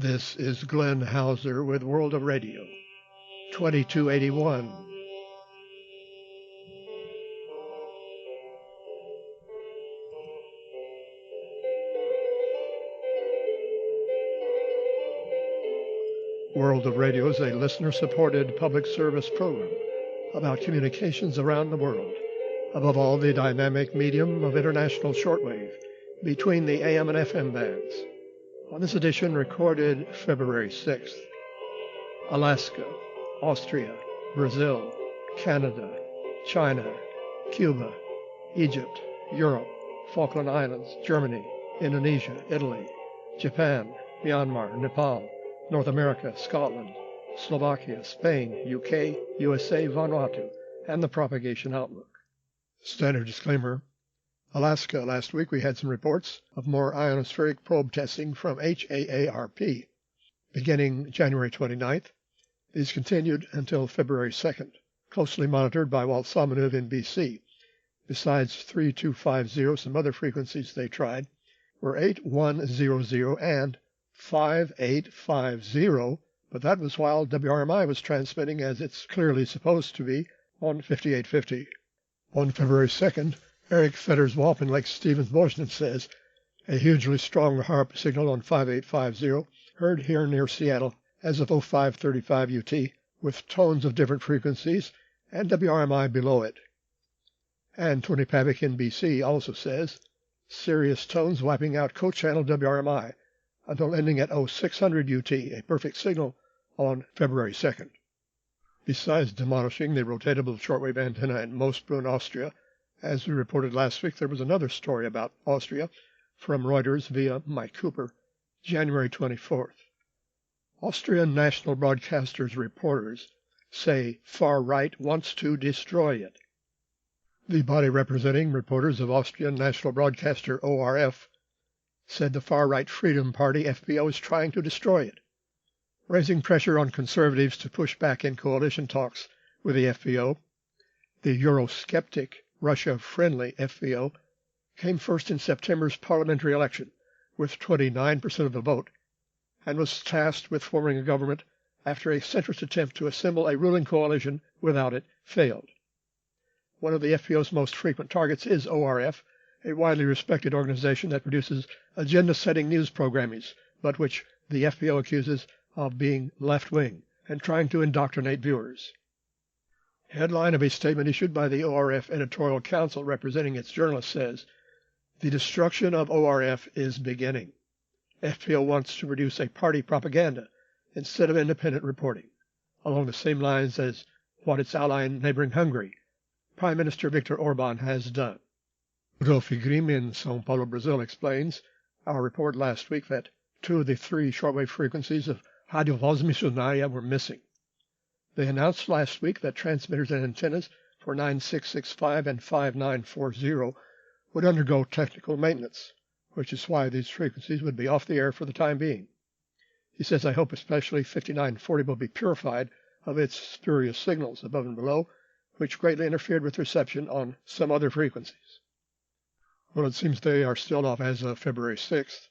This is Glenn Hauser with World of Radio, 2281. World of Radio is a listener-supported public service program about communications around the world, above all the dynamic medium of international shortwave between the AM and FM bands. On this edition, recorded February 6th, Alaska, Austria, Brazil, Canada, China, Cuba, Egypt, Europe, Falkland Islands, Germany, Indonesia, Italy, Japan, Myanmar, Nepal, North America, Scotland, Slovakia, Spain, UK, USA, Vanuatu, and the propagation outlook. Standard disclaimer. Alaska, last week we had some reports of more ionospheric probe testing from HAARP. Beginning January 29th, these continued until February 2nd, closely monitored by Walt Somanuv in BC. Besides 3250, some other frequencies they tried were 8100 and 5850, but that was while WRMI was transmitting as it's clearly supposed to be on 5850. On February 2nd, Eric Fetters-Walp in Lake Stevens, Washington says, a hugely strong HAARP signal on 5850 heard here near Seattle as of 0535 UT with tones of different frequencies and WRMI below it. And Tony Pavick in BC also says, serious tones wiping out co-channel WRMI until ending at 0600 UT, a perfect signal on February 2nd. Besides demolishing the rotatable shortwave antenna in Moosbrunn, Austria, as we reported last week, there was another story about Austria from Reuters via Mike Cooper, January 24th. Austrian national broadcasters' reporters say far right wants to destroy it. The body representing reporters of Austrian national broadcaster ORF said the far-right Freedom Party FPO is trying to destroy it, raising pressure on conservatives to push back in coalition talks with the FPO. The Eurosceptic Russia-friendly FPO came first in September's parliamentary election with 29% of the vote and was tasked with forming a government after a centrist attempt to assemble a ruling coalition without it failed. One of the FPO's most frequent targets is ORF, a widely respected organization that produces agenda-setting news programming, but which the FPO accuses of being left-wing and trying to indoctrinate viewers. Headline of a statement issued by the ORF editorial council representing its journalists says, the destruction of ORF is beginning. FPO wants to produce a party propaganda instead of independent reporting, along the same lines as what its ally in neighboring Hungary, Prime Minister Viktor Orban, has done. Rodolfo Grimm in São Paulo, Brazil, explains our report last week that 2 of the 3 shortwave frequencies of Rádio Voz Missionária were missing. They announced last week that transmitters and antennas for 9665 and 5940 would undergo technical maintenance, which is why these frequencies would be off the air for the time being. He says, I hope especially 5940 will be purified of its spurious signals above and below, which greatly interfered with reception on some other frequencies. Well, it seems they are still off as of February 6th.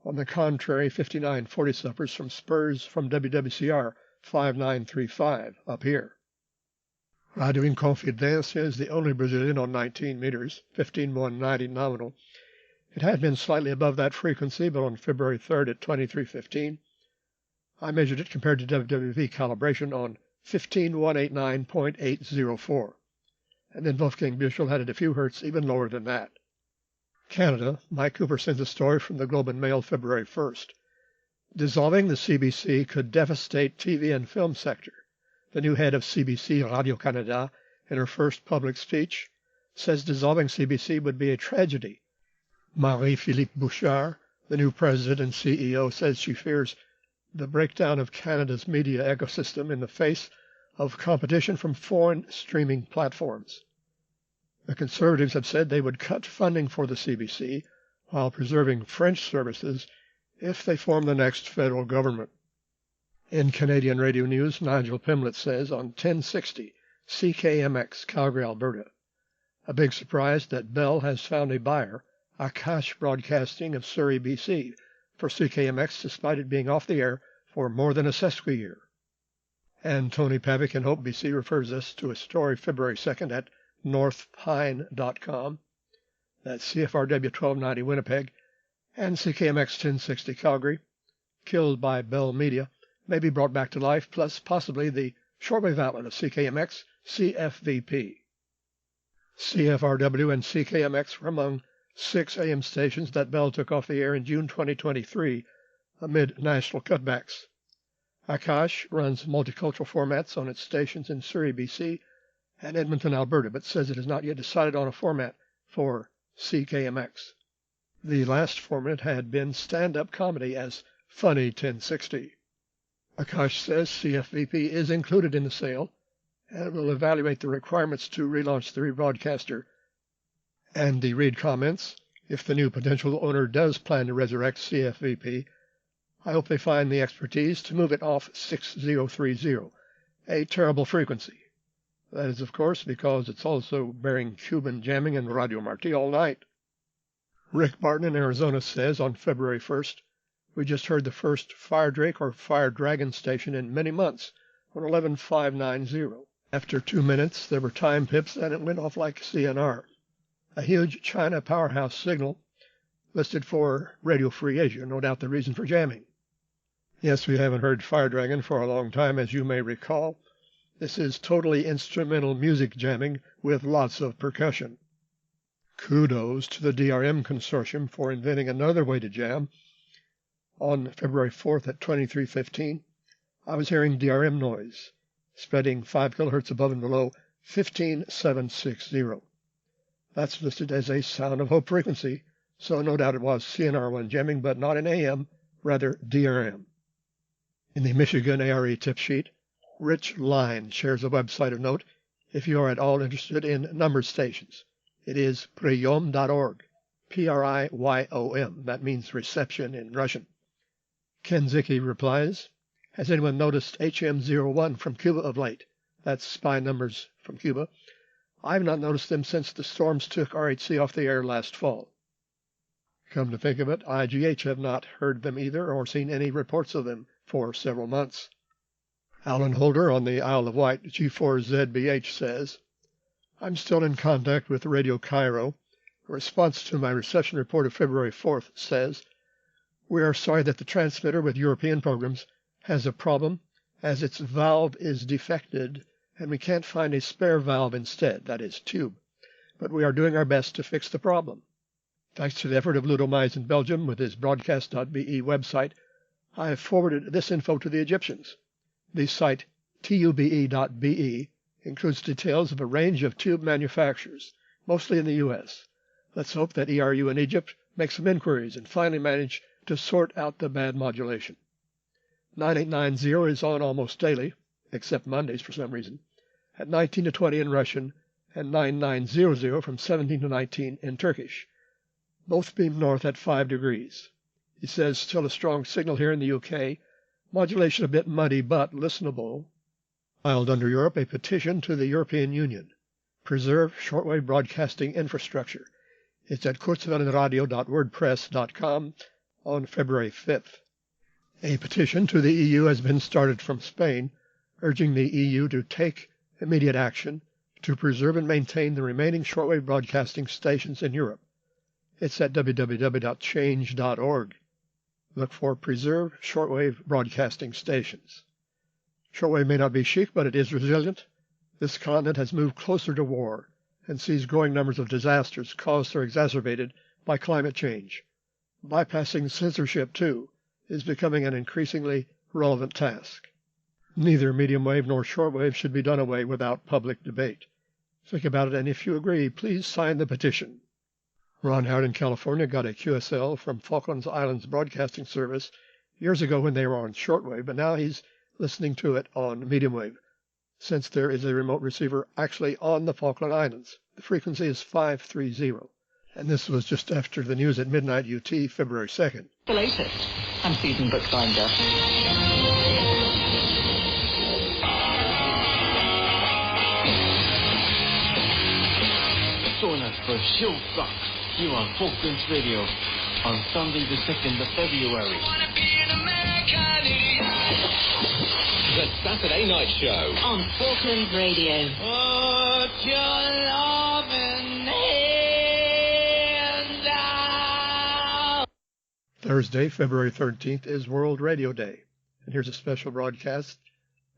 On the contrary, 5940 suffers from spurs from WWCR 5935 up here. Radio Inconfidência is the only Brazilian on 19 meters, 15190 nominal. It had been slightly above that frequency, but on February 3rd at 2315, I measured it compared to WWV calibration on 15189.804. And then Wolfgang Büchel had it a few hertz even lower than that. Canada, Mike Cooper sends a story from the Globe and Mail February 1st. Dissolving the CBC could devastate TV and film sector. The new head of CBC Radio-Canada, in her first public speech, says dissolving CBC would be a tragedy. Marie-Philippe Bouchard, the new president and CEO, says she fears the breakdown of Canada's media ecosystem in the face of competition from foreign streaming platforms. The Conservatives have said they would cut funding for the CBC while preserving French services if they form the next federal government. In Canadian radio news, Nigel Pimlett says on 1060 CKMX, Calgary, Alberta, a big surprise that Bell has found a buyer, Akash Broadcasting of Surrey, BC, for CKMX despite it being off the air for more than a sesquiyear. And Tony Pavick in Hope, BC refers us to a story February 2nd at northpine.com. That's CFRW 1290 Winnipeg and CKMX 1060 Calgary, killed by Bell Media, may be brought back to life, plus possibly the shortwave outlet of CKMX, CFVP. CFRW and CKMX were among 6 AM stations that Bell took off the air in June 2023 amid national cutbacks. Akash runs multicultural formats on its stations in Surrey, BC and Edmonton, Alberta, but says it has not yet decided on a format for CKMX. The last format had been stand-up comedy as Funny 1060. Akash says CFVP is included in the sale and will evaluate the requirements to relaunch the rebroadcaster. Andy Reid comments, if the new potential owner does plan to resurrect CFVP, I hope they find the expertise to move it off 6030, a terrible frequency. That is, of course, because it's also bearing Cuban jamming and Radio Marti all night. Rick Barton in Arizona says on February 1st, we just heard the first Fire Drake or Fire Dragon station in many months on 11590. After 2 minutes, there were time pips and it went off like CNR. A huge China powerhouse signal listed for Radio Free Asia, no doubt the reason for jamming. Yes, we haven't heard Fire Dragon for a long time, as you may recall. This is totally instrumental music jamming with lots of percussion. Kudos to the DRM Consortium for inventing another way to jam. On February 4th at 23:15, I was hearing DRM noise, spreading 5 kHz above and below 15760. That's listed as a Sound of Hope frequency, so no doubt it was CNR1 jamming, but not in AM, rather DRM. In the Michigan ARE tip sheet, Rich Line shares a website of note if you are at all interested in numbered stations. It is priyom.org, P-R-I-Y-O-M. That means reception in Russian. Ken Zicki replies, has anyone noticed HM01 from Cuba of late? That's spy numbers from Cuba. I've not noticed them since the storms took RHC off the air last fall. Come to think of it, IGH have not heard them either or seen any reports of them for several months. Alan Holder on the Isle of Wight, G4ZBH, says, I'm still in contact with Radio Cairo. A response to my reception report of February 4th says, we are sorry that the transmitter with European programs has a problem as its valve is defected and we can't find a spare valve instead, that is, tube. But we are doing our best to fix the problem. Thanks to the effort of Ludo Mize in Belgium with his broadcast.be website, I have forwarded this info to the Egyptians. The site tube.be includes details of a range of tube manufacturers, mostly in the U.S. Let's hope that ERU in Egypt make some inquiries and finally manage to sort out the bad modulation. 9890 is on almost daily, except Mondays for some reason, at 19 to 20 in Russian and 9900 from 17 to 19 in Turkish. Both beam north at 5 degrees. He says still a strong signal here in the UK, modulation a bit muddy but listenable. Filed under Europe a petition to the European Union. Preserve shortwave broadcasting infrastructure. It's at kurzwellenradio.wordpress.com on February 5th. A petition to the EU has been started from Spain, urging the EU to take immediate action to preserve and maintain the remaining shortwave broadcasting stations in Europe. It's at www.change.org. Look for Preserve Shortwave Broadcasting Stations. Shortwave may not be chic, but it is resilient. This continent has moved closer to war and sees growing numbers of disasters caused or exacerbated by climate change. Bypassing censorship, too, is becoming an increasingly relevant task. Neither medium wave nor shortwave should be done away without public debate. Think about it, and if you agree, please sign the petition. Ron Howard in California got a QSL from Falklands Islands Broadcasting Service years ago when they were on shortwave, but now he's listening to it on medium wave, since there is a remote receiver actually on the Falkland Islands. The frequency is 530. And this was just after the news at midnight UT, February 2nd. The latest. I'm Susan Bookbinder. Join us for Show Rock here on Falklands Radio. on Sunday the 2nd of February. The Saturday Night Show On Falklands Radio. Put your loving hand out. Thursday, February 13th is World Radio Day, and here's a special broadcast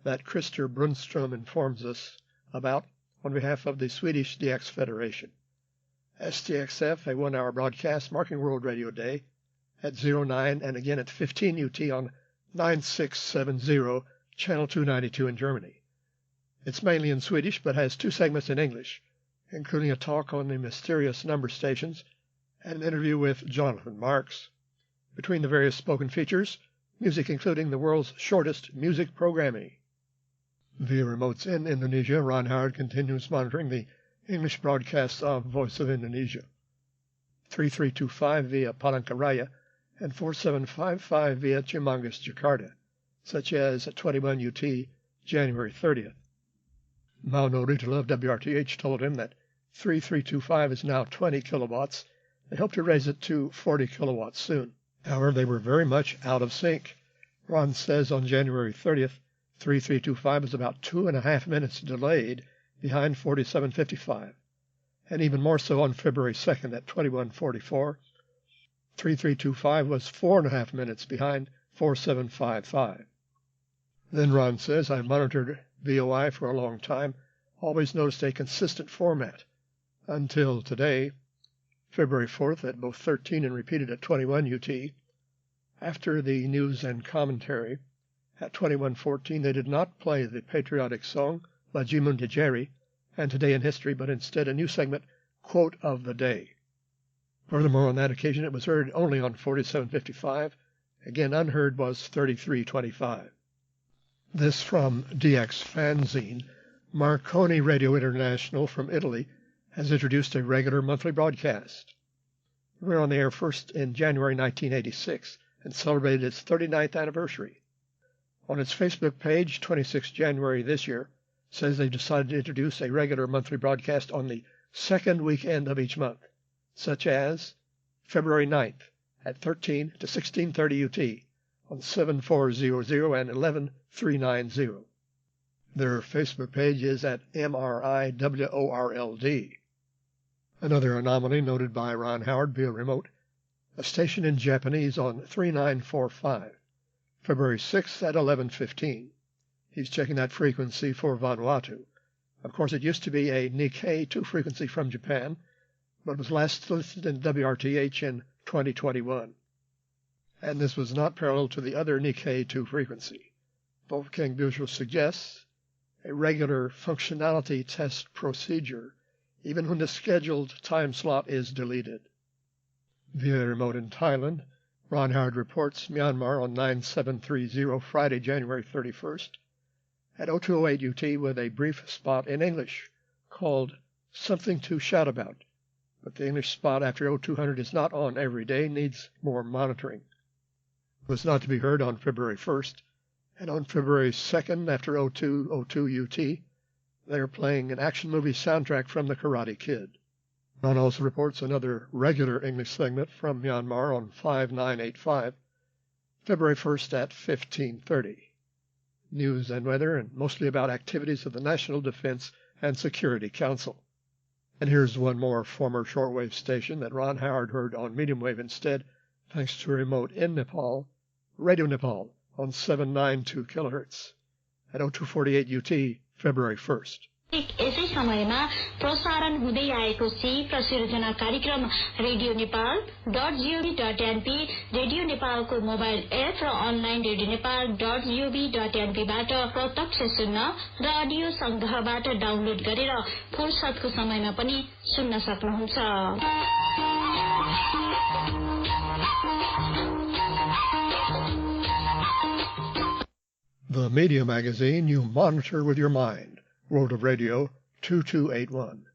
that Christer Brunstrom informs us about on behalf of the Swedish DX Federation. STXF, a 1-hour broadcast marking World Radio Day at 09 and again at 15 UT on 9670, Channel 292 in Germany. It's mainly in Swedish, but has 2 segments in English, including a talk on the mysterious number stations and an interview with Jonathan Marks. Between the various spoken features, music including the world's shortest music programming. Via remotes in Indonesia, Ron Howard continues monitoring the English broadcasts of Voice of Indonesia. 3325 via Palangkaraya and 4755 via Cimanggis, Jakarta, such as at 21 UT, January 30th. Mauno Ritala of WRTH told him that 3325 is now 20 kilowatts. They hope to raise it to 40 kilowatts soon. However, they were very much out of sync. Ron says on January 30th, 3325 is about 2.5 minutes delayed behind 4755, and even more so on February 2nd at 2144. 3325 was 4.5 minutes behind 4755. Then Ron says, I monitored VOI for a long time, always noticed a consistent format, until today, February 4th at both 13 and repeated at 21 UT. After the news and commentary, at 21:14 they did not play the patriotic song Lagi Mundijeri and Today in History, but instead a new segment, Quote of the Day. Furthermore, on that occasion it was heard only on 4755. Again, unheard was 3325. This from DX Fanzine. Marconi Radio International from Italy has introduced a regular monthly broadcast. We were on the air first in January 1986 and celebrated its 39th anniversary. On its Facebook page, 26 January this year, says they decided to introduce a regular monthly broadcast on the second weekend of each month, such as February 9th at 13 to 1630 UT on 7400 and 11390. Their Facebook page is at MRIWORLD. Another anomaly noted by Ron Howard via remote, a station in Japanese on 3945, February 6th at 11:15. He's checking that frequency for Vanuatu. Of course, it used to be a Nikkei 2 frequency from Japan, but was last listed in WRTH in 2021. And this was not parallel to the other Nikkei 2 frequency. Wolfgang Büchel suggests a regular functionality test procedure, even when the scheduled time slot is deleted. Via remote in Thailand, Ron Howard reports Myanmar on 9730 Friday, January 31st at 0208 UT with a brief spot in English called Something to Shout About. But the English spot after 0200 is not on every day, needs more monitoring. It was not to be heard on February 1st, and on February 2nd after 0202 UT, they are playing an action movie soundtrack from The Karate Kid. Ron also reports another regular English segment from Myanmar on 5985, February 1st at 1530. News and weather, and mostly about activities of the National Defense and Security Council. And here's one more former shortwave station that Ron Howard heard on medium wave instead, thanks to a remote in Nepal, Radio Nepal on 792 kHz at 0248 UT, February 1st. यसै समयमा प्रसारण हुँदै आएको प्रसिर्जना कार्यक्रम radio Nepal .gov.np, radio नेपालको mobile app र online radio Nepal .gov.np बाट प्रत्यक्ष सुन्न र अडियो संग्रहबाट डाउनलोड गरेर फुर्सदको समयमा पनि सुन्न सक्नुहुन्छ। The Media Magazine you monitor with your mind. World of Radio 2281,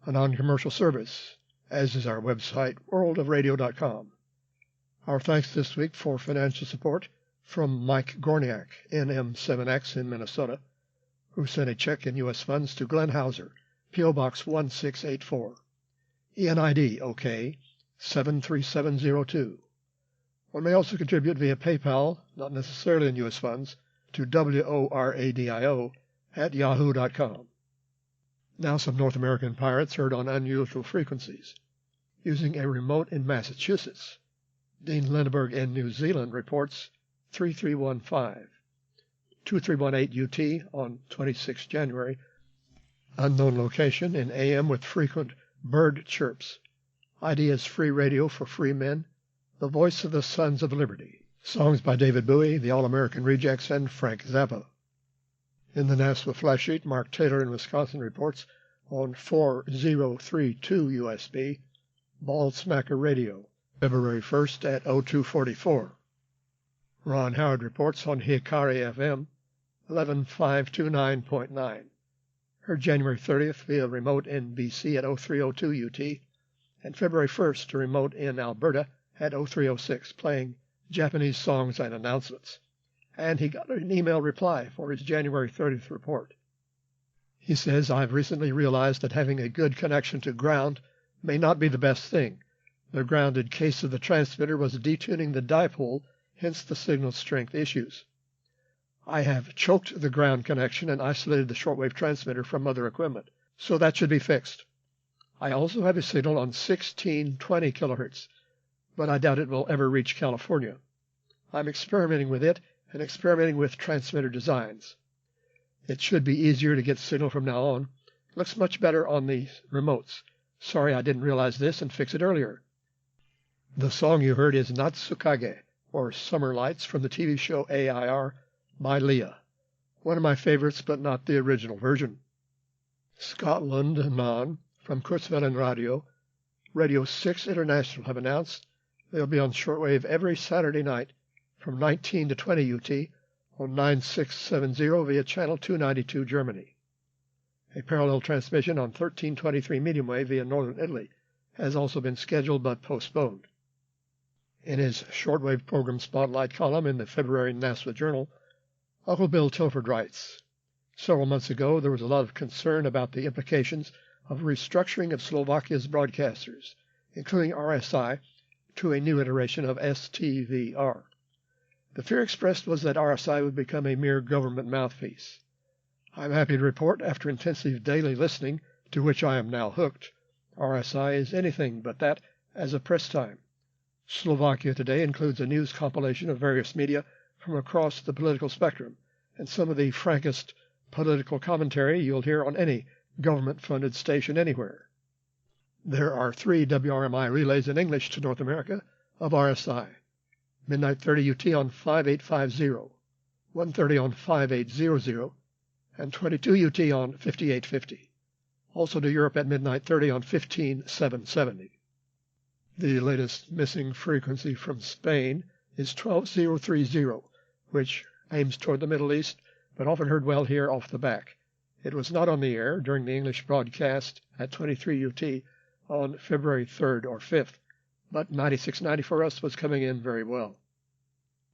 a non-commercial service, as is our website, worldofradio.com. Our thanks this week for financial support from Mike Gorniak, NM7X in Minnesota, who sent a check in U.S. funds to Glenn Hauser, P.O. Box 1684. ENID OK 73702. One may also contribute via PayPal, not necessarily in U.S. funds, to WORADIO@yahoo.com. Now some North American pirates heard on unusual frequencies. Using a remote in Massachusetts, Dean Lindbergh in New Zealand reports 3315, 2318 UT on 26 January, unknown location in AM with frequent bird chirps. ID is free radio for free men, the voice of the Sons of Liberty. Songs by David Bowie, the All-American Rejects, and Frank Zappa. In the NASWA flash sheet, Mark Taylor in Wisconsin reports on 4032 USB, Ball Smacker Radio, February 1st at 0244. Ron Howard reports on Hikari FM, 11529.9. Heard January 30th via remote in BC at 0302 UT, and February 1st to remote in Alberta at 0306, playing Japanese songs and announcements. And he got an email reply for his January 30th report. He says, I've recently realized that having a good connection to ground may not be the best thing. The grounded case of the transmitter was detuning the dipole, hence the signal strength issues. I have choked the ground connection and isolated the shortwave transmitter from other equipment, so that should be fixed. I also have a signal on 1620 kilohertz, but I doubt it will ever reach California. I'm experimenting with it and experimenting with transmitter designs. It should be easier to get signal from now on. Looks much better on the remotes. Sorry I didn't realize this and fix it earlier. The song you heard is Natsukage, or Summer Lights, from the TV show AIR by Leah. One of my favorites, but not the original version. Scotland Non from Kurzwellen Radio, Radio 6 International have announced they'll be on shortwave every Saturday night from 19 to 20 UT on 9670 via channel 292 Germany. A parallel transmission on 1323 medium wave via northern Italy has also been scheduled but postponed. In his shortwave program Spotlight column in the February NASWA Journal, Uncle Bill Tilford writes, several months ago there was a lot of concern about the implications of restructuring of Slovakia's broadcasters, including RSI, to a new iteration of STVR. The fear expressed was that RSI would become a mere government mouthpiece. I'm happy to report, after intensive daily listening, to which I am now hooked, RSI is anything but that as of press time. Slovakia Today includes a news compilation of various media from across the political spectrum, and some of the frankest political commentary you'll hear on any government-funded station anywhere. There are 3 WRMI relays in English to North America of RSI. Midnight 30 UT on 5850, 1:30 on 5800, and 22 UT on 5850. Also to Europe at midnight 30 on 15770. The latest missing frequency from Spain is 12030, which aims toward the Middle East, but often heard well here off the back. It was not on the air during the English broadcast at 23 UT on February 3rd or 5th, but 9690 for us was coming in very well.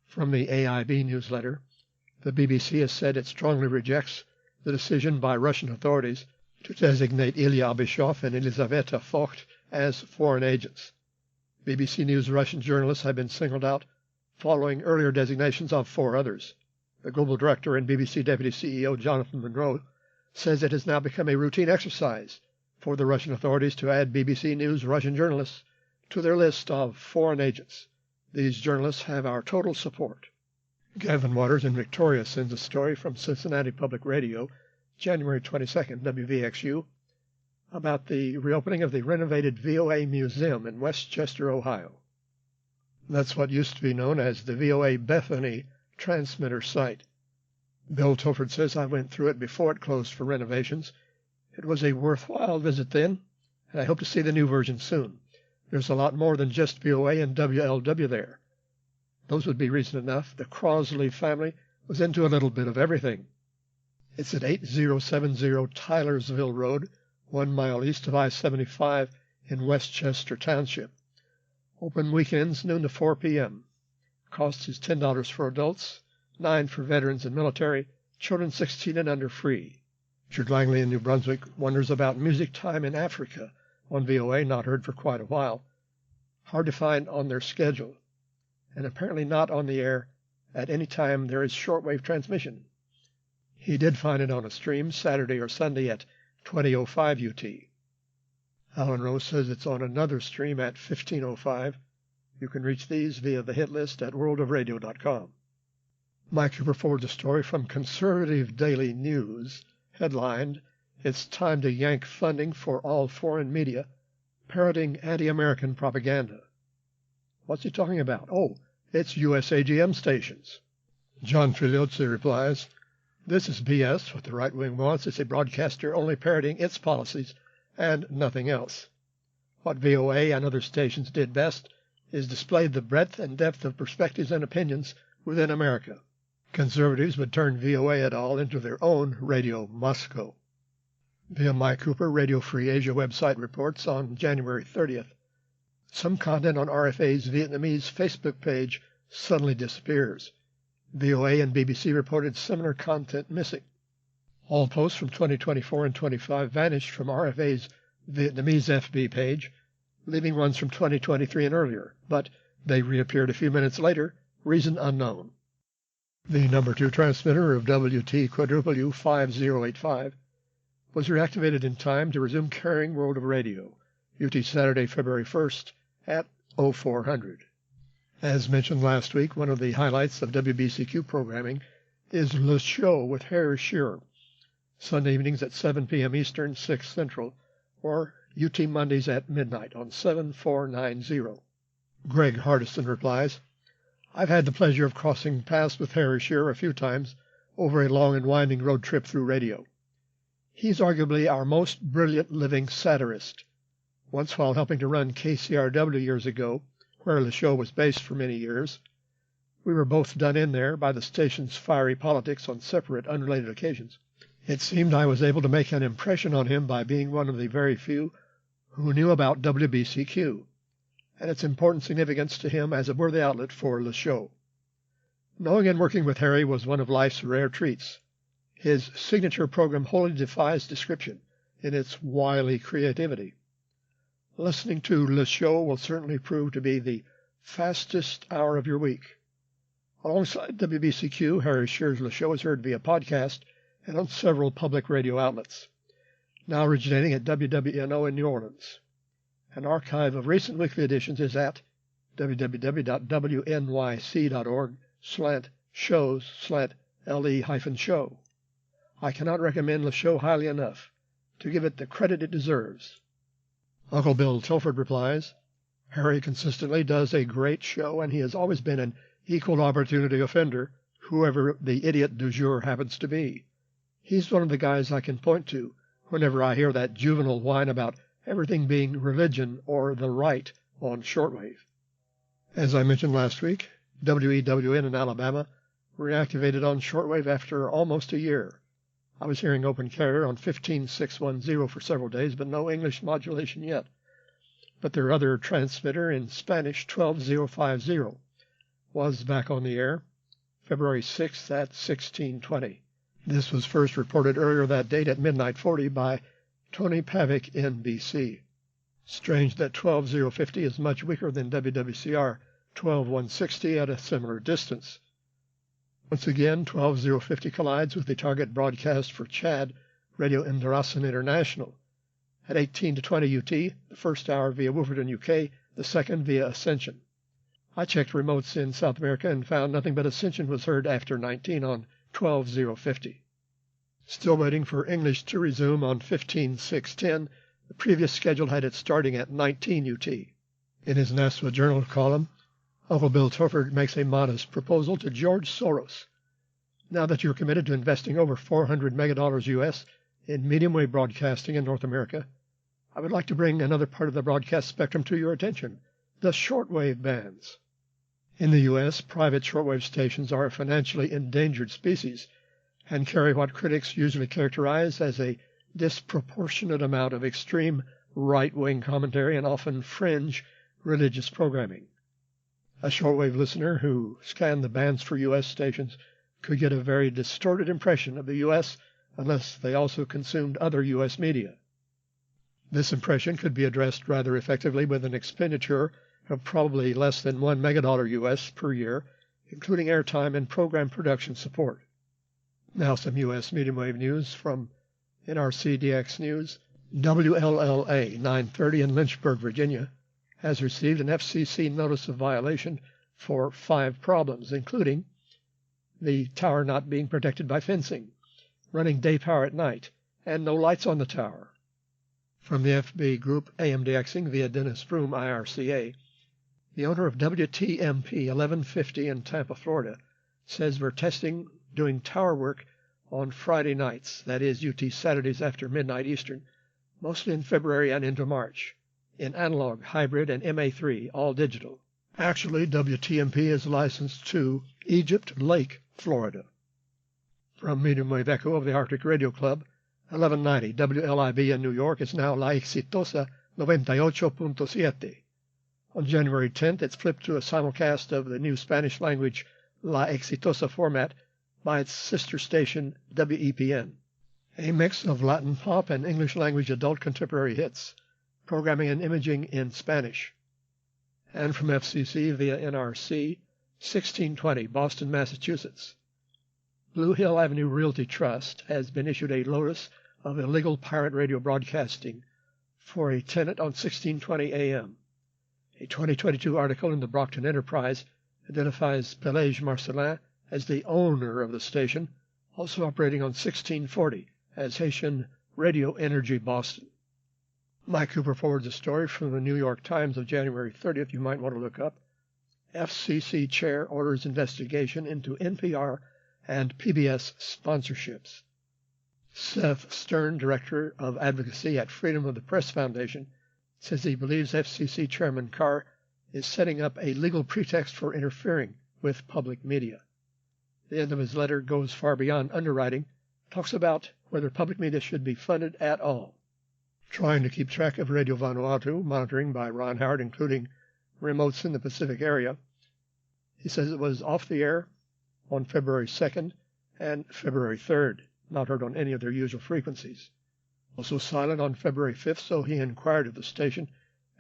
From the AIB newsletter, the BBC has said it strongly rejects the decision by Russian authorities to designate Ilya Abishov and Elizaveta Vogt as foreign agents. BBC News Russian journalists have been singled out following earlier designations of 4 others. The global director and BBC Deputy CEO Jonathan Monroe says it has now become a routine exercise for the Russian authorities to add BBC News Russian journalists to their list of foreign agents. These journalists have our total support. Gavin Waters in Victoria sends a story from Cincinnati Public Radio, January 22nd, WVXU, about the reopening of the renovated VOA Museum in Westchester, Ohio. That's what used to be known as the VOA Bethany transmitter site. Bill Tilford says I went through it before it closed for renovations. It was a worthwhile visit then, and I hope to see the new version soon. There's a lot more than just VOA and WLW there. Those would be reason enough. The Crosley family was into a little bit of everything. It's at 8070 Tylersville Road, 1 mile east of I-75 in Westchester Township. Open weekends, noon to 4 p.m. Cost is $10 for adults, $9 for veterans and military, children 16 and under free. Richard Langley in New Brunswick wonders about music time in Africa on VOA, not heard for quite a while. hard to find on their schedule, and apparently not on the air at any time there is shortwave transmission. He did find it on a stream Saturday or Sunday at 20:05 UT. Alan Rose says it's on another stream at 15:05. You can reach these via the hit list at worldofradio.com. Mike Cooper forwards a story from Conservative Daily News, headlined, "It's Time to Yank Funding for All Foreign Media, Parroting Anti-American Propaganda." What's he talking about? Oh, it's USAGM stations. John Figliozzi replies, "This is BS. What the right wing wants is a broadcaster only parroting its policies and nothing else. What VOA and other stations did best is display the breadth and depth of perspectives and opinions within America. Conservatives would turn VOA et al. Into their own Radio Moscow." Via Mike Cooper, Radio Free Asia website reports on January 30th, some content on RFA's Vietnamese Facebook page suddenly disappears. VOA and BBC reported similar content missing. All posts from 2024 and 25 vanished from RFA's Vietnamese FB page, leaving ones from 2023 and earlier, but they reappeared a few minutes later, reason unknown. The number 2 transmitter of WT quadruple U 5085 was reactivated in time to resume carrying World of Radio, UT Saturday, February 1st at 0400. As mentioned last week, one of the highlights of WBCQ programming is Le Show with Harry Shearer, Sunday evenings at 7 p.m. Eastern, 6 Central, or UT Mondays at midnight on 7490. Greg Hardison replies, "I've had the pleasure of crossing paths with Harry Shearer a few times over a long and winding road trip through radio. He's arguably our most brilliant living satirist. Once while helping to run KCRW years ago, where the show was based for many years, we were both done in there by the station's fiery politics on separate, unrelated occasions. It seemed I was able to make an impression on him by being one of the very few who knew about WBCQ, and its important significance to him as a worthy outlet for the show. Knowing and working with Harry was one of life's rare treats. His signature program wholly defies description in its wily creativity. Listening to Le Show will certainly prove to be the fastest hour of your week. Alongside WBCQ, Harry Shearer's Le Show is heard via podcast and on several public radio outlets, now originating at WWNO in New Orleans. An archive of recent weekly editions is at www.wnyc.org/shows/le-show. I cannot recommend Le Show highly enough to give it the credit it deserves. Uncle Bill Tilford replies, "Harry consistently does a great show, and he has always been an equal opportunity offender, whoever the idiot du jour happens to be. He's one of the guys I can point to whenever I hear that juvenile whine about everything being religion or the right on shortwave." As I mentioned last week, WEWN in Alabama reactivated on shortwave after almost a year. I was hearing open carrier on 15610 for several days, but no English modulation yet. But their other transmitter in Spanish, 12050, was back on the air, February 6th at 1620. This was first reported earlier that date at midnight 40 by Tony Pavic in BC. Strange that 12050 is much weaker than WWCR 12160 at a similar distance. Once again, 12050 collides with the target broadcast for Chad, Radio Indarasan International. At 18 to 20 UT, the first hour via Wolverton, UK, the second via Ascension. I checked remotes in South America and found nothing but Ascension was heard after 19 on 12050. Still waiting for English to resume on 15610. The previous schedule had it starting at 19 UT. In his NASWA Journal column, Uncle Bill Tilford makes a modest proposal to George Soros. Now that you're committed to investing over $400 megadollars US in medium wave broadcasting in North America, I would like to bring another part of the broadcast spectrum to your attention, the shortwave bands. In the U.S., private shortwave stations are a financially endangered species and carry what critics usually characterize as a disproportionate amount of extreme right-wing commentary and often fringe religious programming. A shortwave listener who scanned the bands for U.S. stations could get a very distorted impression of the U.S. unless they also consumed other U.S. media. This impression could be addressed rather effectively with an expenditure of probably less than $1 megadollar U.S. per year, including airtime and program production support. Now some U.S. medium wave news from NRCDX News. WLLA 930 in Lynchburg, Virginia, has received an FCC notice of violation for 5 problems, including the tower not being protected by fencing, running day power at night, and no lights on the tower. From the FB group AMDXing via Dennis Broom, IRCA, the owner of WTMP 1150 in Tampa, Florida, says we're testing doing tower work on Friday nights, that is UT Saturdays after midnight Eastern, mostly in February and into March, in analog, hybrid, and MA3, all digital. Actually, WTMP is licensed to Egypt Lake, Florida. From Medium Wave Echo of the Arctic Radio Club, 1190 WLIB in New York is now La Exitosa 98.7. On January 10th, it's flipped to a simulcast of the new Spanish language La Exitosa format by its sister station WEPN. A mix of Latin pop and English language adult contemporary hits, programming and imaging in Spanish. And from FCC via NRC, 1620 Boston, Massachusetts. Blue Hill Avenue Realty Trust has been issued a notice of illegal pirate radio broadcasting for a tenant on 1620 AM. A 2022 article in the Brockton Enterprise identifies Pelage Marcelin as the owner of the station, also operating on 1640 as Haitian Radio Energy Boston. Mike Cooper forwards a story from the New York Times of January 30th you might want to look up. FCC chair orders investigation into NPR and PBS sponsorships. Seth Stern, director of advocacy at Freedom of the Press Foundation, says he believes FCC Chairman Carr is setting up a legal pretext for interfering with public media. The end of his letter goes far beyond underwriting, talks about whether public media should be funded at all. Trying to keep track of Radio Vanuatu, monitoring by Ron Howard, including remotes in the Pacific area. He says it was off the air on February 2nd and February 3rd, not heard on any of their usual frequencies. Also silent on February 5th, so he inquired of the station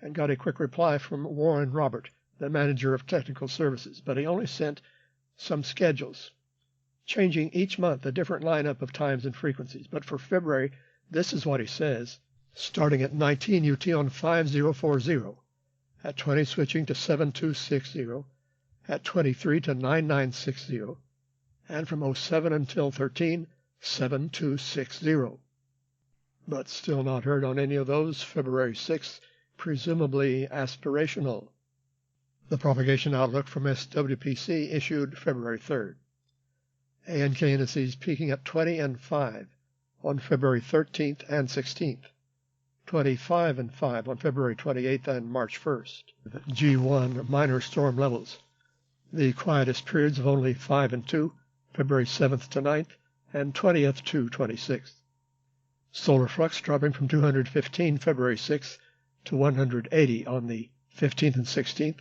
and got a quick reply from Warren Robert, the manager of technical services, but he only sent some schedules, changing each month a different lineup of times and frequencies. But for February, this is what he says. Starting at 19 UT on 5040, at 20 switching to 7260, at 23 to 9960, and from 07 until 13, 7260. But still not heard on any of those. February 6th, presumably aspirational. The propagation outlook from SWPC issued February 3rd. ANK indices peaking at 20 and 5 on February 13th and 16th. 25 and 5 on February 28th and March 1st. G1 minor storm levels. The quietest periods of only 5 and 2, February 7th to 9th, and 20th to 26th. Solar flux dropping from 215 February 6th to 180 on the 15th and 16th,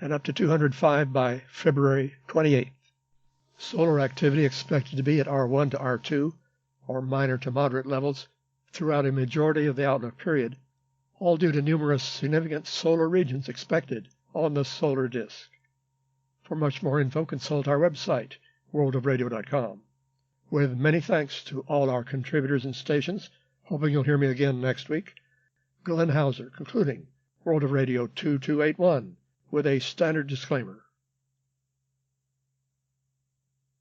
and up to 205 by February 28th. Solar activity expected to be at R1 to R2, or minor to moderate levels, throughout a majority of the outlook period, all due to numerous significant solar regions expected on the solar disk. For much more info, consult our website, worldofradio.com. With many thanks to all our contributors and stations, hoping you'll hear me again next week, Glenn Hauser concluding World of Radio 2281 with a standard disclaimer.